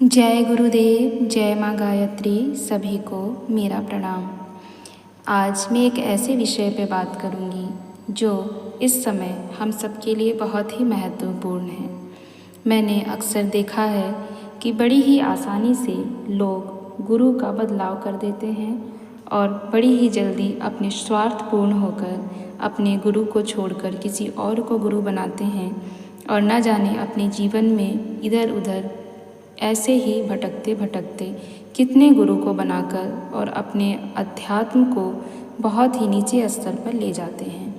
जय गुरुदेव, जय माँ गायत्री। सभी को मेरा प्रणाम। आज मैं एक ऐसे विषय पे बात करूँगी जो इस समय हम सबके लिए बहुत ही महत्वपूर्ण है। मैंने अक्सर देखा है कि बड़ी ही आसानी से लोग गुरु का बदलाव कर देते हैं और बड़ी ही जल्दी अपने स्वार्थपूर्ण होकर अपने गुरु को छोड़कर किसी और को गुरु बनाते हैं और न जाने अपने जीवन में इधर उधर ऐसे ही भटकते भटकते कितने गुरु को बनाकर और अपने अध्यात्म को बहुत ही नीचे स्तर पर ले जाते हैं।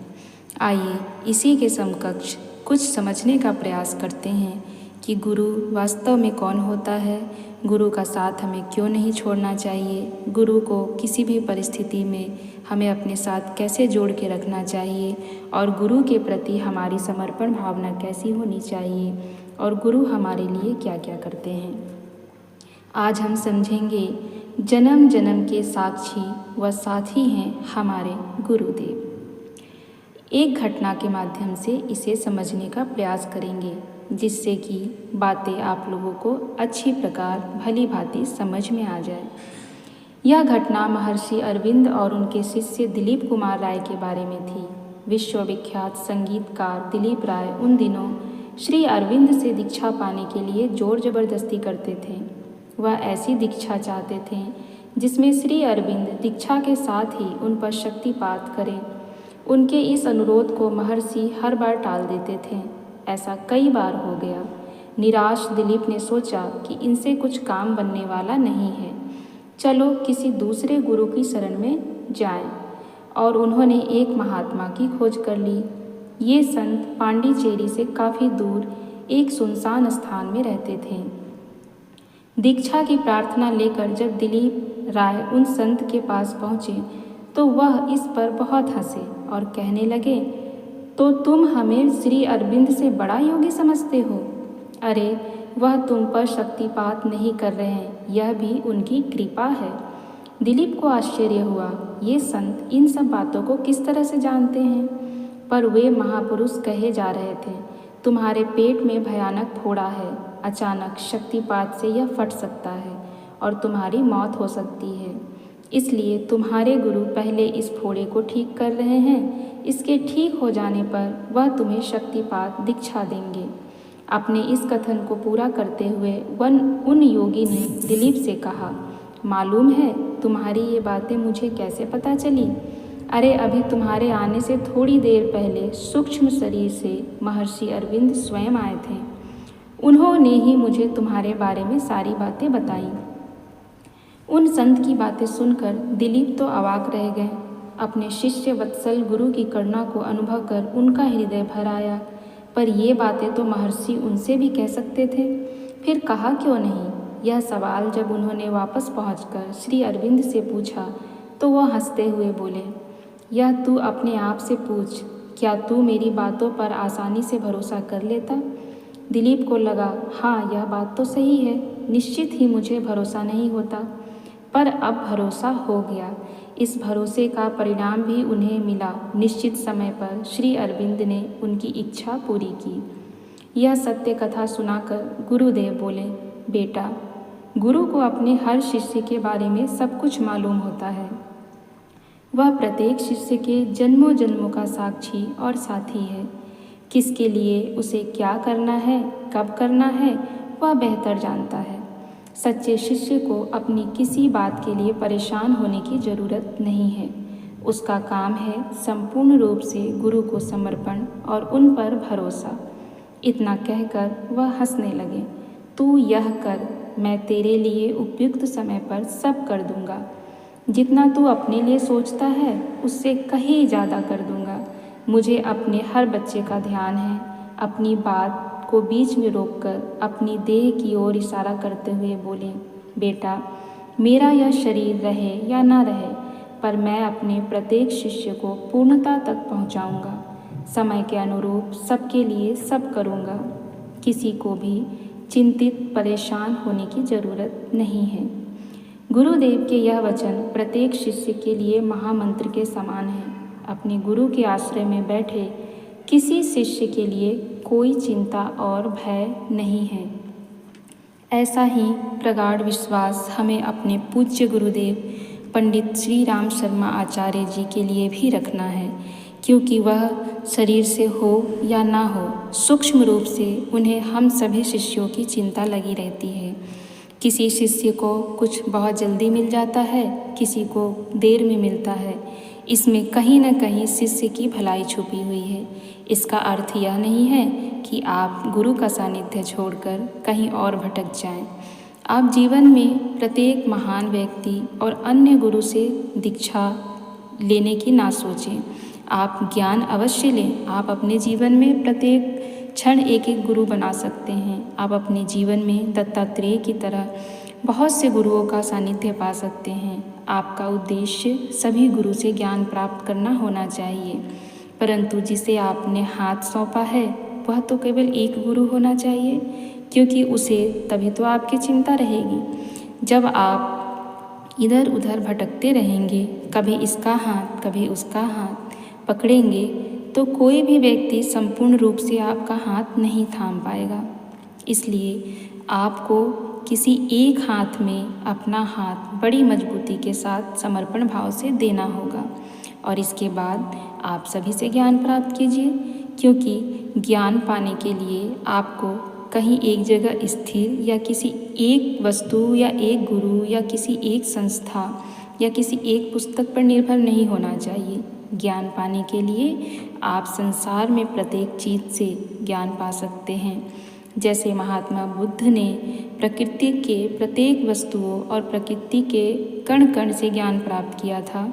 आइए इसी के समकक्ष कुछ समझने का प्रयास करते हैं कि गुरु वास्तव में कौन होता है, गुरु का साथ हमें क्यों नहीं छोड़ना चाहिए, गुरु को किसी भी परिस्थिति में हमें अपने साथ कैसे जोड़ के रखना चाहिए और गुरु के प्रति हमारी समर्पण भावना कैसी होनी चाहिए और गुरु हमारे लिए क्या क्या करते हैं। आज हम समझेंगे जन्म जन्म के साक्षी व साथी हैं हमारे गुरुदेव। एक घटना के माध्यम से इसे समझने का प्रयास करेंगे जिससे कि बातें आप लोगों को अच्छी प्रकार भली भांति समझ में आ जाए। यह घटना महर्षि अरविंद और उनके शिष्य दिलीप कुमार राय के बारे में थी। विश्वविख्यात संगीतकार दिलीप राय उन दिनों श्री अरविंद से दीक्षा पाने के लिए जोर जबरदस्ती करते थे। वह ऐसी दीक्षा चाहते थे जिसमें श्री अरविंद दीक्षा के साथ ही उन पर शक्तिपात करें। उनके इस अनुरोध को महर्षि हर बार टाल देते थे। ऐसा कई बार हो गया। निराश दिलीप ने सोचा कि इनसे कुछ काम बनने वाला नहीं है, चलो किसी दूसरे गुरु की शरण में जाएं। और उन्होंने एक महात्मा की खोज कर ली। ये संत पांडिचेरी से काफ़ी दूर एक सुनसान स्थान में रहते थे। दीक्षा की प्रार्थना लेकर जब दिलीप राय उन संत के पास पहुँचे तो वह इस पर बहुत हंसे और कहने लगे, तो तुम हमें श्री अरविंद से बड़ा योगी समझते हो? अरे वह तुम पर शक्तिपात नहीं कर रहे हैं, यह भी उनकी कृपा है। दिलीप को आश्चर्य हुआ, ये संत इन सब बातों को किस तरह से जानते हैं? पर वे महापुरुष कहे जा रहे थे, तुम्हारे पेट में भयानक फोड़ा है, अचानक शक्तिपात से यह फट सकता है और तुम्हारी मौत हो सकती है। इसलिए तुम्हारे गुरु पहले इस फोड़े को ठीक कर रहे हैं। इसके ठीक हो जाने पर वह तुम्हें शक्तिपात दीक्षा देंगे। अपने इस कथन को पूरा करते हुए उन योगी ने दिलीप से कहा, मालूम है तुम्हारी ये बातें मुझे कैसे पता चली? अरे अभी तुम्हारे आने से थोड़ी देर पहले सूक्ष्म शरीर से महर्षि अरविंद स्वयं आए थे। उन्होंने ही मुझे तुम्हारे बारे में सारी बातें बताई। उन संत की बातें सुनकर दिलीप तो अवाक रह गए। अपने शिष्य वत्सल गुरु की करुणा को अनुभव कर उनका हृदय भर आया। पर ये बातें तो महर्षि उनसे भी कह सकते थे, फिर कहा क्यों नहीं? यह सवाल जब उन्होंने वापस पहुंचकर श्री अरविंद से पूछा तो वह हंसते हुए बोले, यह तू अपने आप से पूछ, क्या तू मेरी बातों पर आसानी से भरोसा कर लेता? दिलीप को लगा, हाँ यह बात तो सही है, निश्चित ही मुझे भरोसा नहीं होता, पर अब भरोसा हो गया। इस भरोसे का परिणाम भी उन्हें मिला। निश्चित समय पर श्री अरविंद ने उनकी इच्छा पूरी की। यह सत्य कथा सुनाकर गुरुदेव बोले, बेटा, गुरु को अपने हर शिष्य के बारे में सब कुछ मालूम होता है। वह प्रत्येक शिष्य के जन्मों जन्मों का साक्षी और साथी है। किसके लिए उसे क्या करना है, कब करना है, वह बेहतर जानता है। सच्चे शिष्य को अपनी किसी बात के लिए परेशान होने की ज़रूरत नहीं है। उसका काम है संपूर्ण रूप से गुरु को समर्पण और उन पर भरोसा। इतना कहकर वह हंसने लगे, तू यह कर, मैं तेरे लिए उपयुक्त समय पर सब कर दूंगा। जितना तू अपने लिए सोचता है उससे कहीं ज़्यादा कर दूंगा। मुझे अपने हर बच्चे का ध्यान है। अपनी बात को बीच में रोककर अपनी देह की ओर इशारा करते हुए बोले, बेटा, मेरा यह शरीर रहे या ना रहे, पर मैं अपने प्रत्येक शिष्य को पूर्णता तक पहुंचाऊंगा। समय के अनुरूप सबके लिए सब करूंगा। किसी को भी चिंतित परेशान होने की ज़रूरत नहीं है। गुरुदेव के यह वचन प्रत्येक शिष्य के लिए महामंत्र के समान है। अपने गुरु के आश्रय में बैठे किसी शिष्य के लिए कोई चिंता और भय नहीं है। ऐसा ही प्रगाढ़ विश्वास हमें अपने पूज्य गुरुदेव पंडित श्री राम शर्मा आचार्य जी के लिए भी रखना है, क्योंकि वह शरीर से हो या ना हो, सूक्ष्म रूप से उन्हें हम सभी शिष्यों की चिंता लगी रहती है। किसी शिष्य को कुछ बहुत जल्दी मिल जाता है, किसी को देर में मिलता है। इसमें कहीं न कहीं शिष्य की भलाई छुपी हुई है। इसका अर्थ यह नहीं है कि आप गुरु का सानिध्य छोड़कर कहीं और भटक जाएं। आप जीवन में प्रत्येक महान व्यक्ति और अन्य गुरु से दीक्षा लेने की ना सोचें। आप ज्ञान अवश्य लें। आप अपने जीवन में प्रत्येक क्षण एक एक गुरु बना सकते हैं। आप अपने जीवन में दत्तात्रेय की तरह बहुत से गुरुओं का सानिध्य पा सकते हैं। आपका उद्देश्य सभी गुरु से ज्ञान प्राप्त करना होना चाहिए, परंतु जिसे आपने हाथ सौंपा है वह तो केवल एक गुरु होना चाहिए, क्योंकि उसे तभी तो आपकी चिंता रहेगी। जब आप इधर उधर भटकते रहेंगे, कभी इसका हाथ कभी उसका हाथ पकड़ेंगे, तो कोई भी व्यक्ति संपूर्ण रूप से आपका हाथ नहीं थाम पाएगा। इसलिए आपको किसी एक हाथ में अपना हाथ बड़ी मजबूती के साथ समर्पण भाव से देना होगा, और इसके बाद आप सभी से ज्ञान प्राप्त कीजिए, क्योंकि ज्ञान पाने के लिए आपको कहीं एक जगह स्थिर या किसी एक वस्तु या एक गुरु या किसी एक संस्था या किसी एक पुस्तक पर निर्भर नहीं होना चाहिए। ज्ञान पाने के लिए आप संसार में प्रत्येक चीज़ से ज्ञान पा सकते हैं। जैसे महात्मा बुद्ध ने प्रकृति के प्रत्येक वस्तुओं और प्रकृति के कण कण से ज्ञान प्राप्त किया था,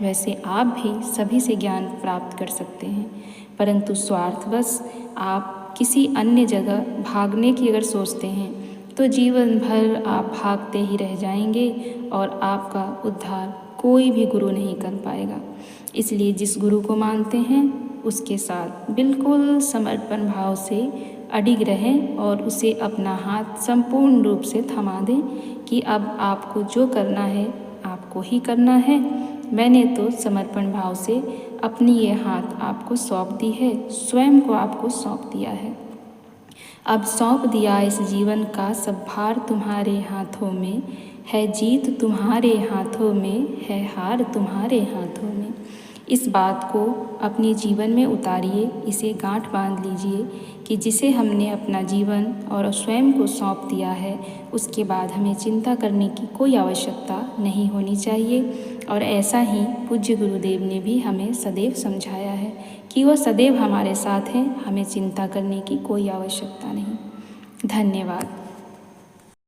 वैसे आप भी सभी से ज्ञान प्राप्त कर सकते हैं। परंतु स्वार्थवश आप किसी अन्य जगह भागने की अगर सोचते हैं तो जीवन भर आप भागते ही रह जाएंगे और आपका उद्धार कोई भी गुरु नहीं कर पाएगा। इसलिए जिस गुरु को मानते हैं उसके साथ बिल्कुल समर्पण भाव से अडिग रहें और उसे अपना हाथ संपूर्ण रूप से थमा दें कि अब आपको जो करना है आपको ही करना है। मैंने तो समर्पण भाव से अपनी ये हाथ आपको सौंप दी है, स्वयं को आपको सौंप दिया है। अब सौंप दिया इस जीवन का सब भार तुम्हारे हाथों में, है जीत तुम्हारे हाथों में, है हार तुम्हारे हाथों में। इस बात को अपने जीवन में उतारिए, इसे गांठ बांध लीजिए कि जिसे हमने अपना जीवन और स्वयं को सौंप दिया है, उसके बाद हमें चिंता करने की कोई आवश्यकता नहीं होनी चाहिए। और ऐसा ही पूज्य गुरुदेव ने भी हमें सदैव समझाया है कि वह सदैव हमारे साथ हैं, हमें चिंता करने की कोई आवश्यकता नहीं। धन्यवाद।